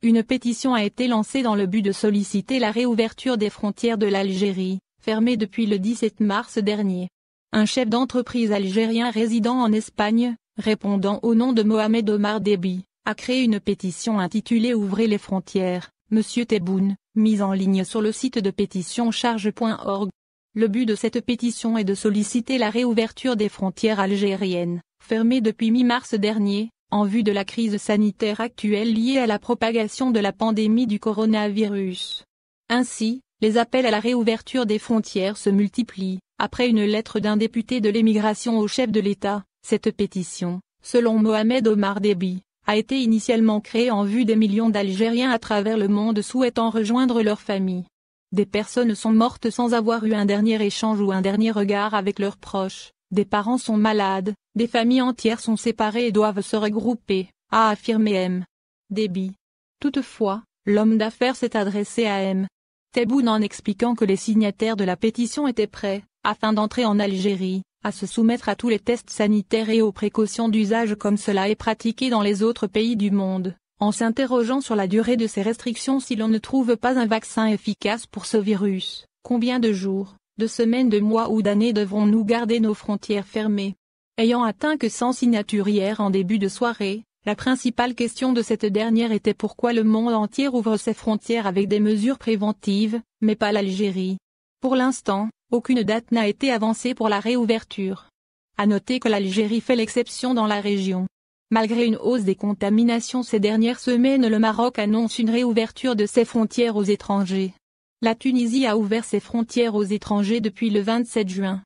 une pétition a été lancée dans le but de solliciter la réouverture des frontières de l'Algérie, fermées depuis le 17 mars dernier. Un chef d'entreprise algérien résidant en Espagne, répondant au nom de Mohamed Omar Déby, a créé une pétition intitulée Ouvrez les frontières, Monsieur Tebboune, mise en ligne sur le site de pétitioncharge.org. Le but de cette pétition est de solliciter la réouverture des frontières algériennes, fermées depuis mi-mars dernier, en vue de la crise sanitaire actuelle liée à la propagation de la pandémie du coronavirus. Ainsi, les appels à la réouverture des frontières se multiplient. Après une lettre d'un député de l'émigration au chef de l'État, cette pétition, selon Mohamed Omar Déby, a été initialement créée en vue des millions d'Algériens à travers le monde souhaitant rejoindre leur famille. Des personnes sont mortes sans avoir eu un dernier échange ou un dernier regard avec leurs proches, des parents sont malades, des familles entières sont séparées et doivent se regrouper, a affirmé M. Déby. Toutefois, l'homme d'affaires s'est adressé à M. Tebboune en expliquant que les signataires de la pétition étaient prêts, afin d'entrer en Algérie, à se soumettre à tous les tests sanitaires et aux précautions d'usage comme cela est pratiqué dans les autres pays du monde, en s'interrogeant sur la durée de ces restrictions si l'on ne trouve pas un vaccin efficace pour ce virus. Combien de jours, de semaines, de mois ou d'années devrons-nous garder nos frontières fermées? Ayant atteint que 100 signatures hier en début de soirée, la principale question de cette dernière était pourquoi le monde entier ouvre ses frontières avec des mesures préventives, mais pas l'Algérie. Pour l'instant, aucune date n'a été avancée pour la réouverture. À noter que l'Algérie fait l'exception dans la région. Malgré une hausse des contaminations ces dernières semaines, le Maroc annonce une réouverture de ses frontières aux étrangers. La Tunisie a ouvert ses frontières aux étrangers depuis le 27 juin.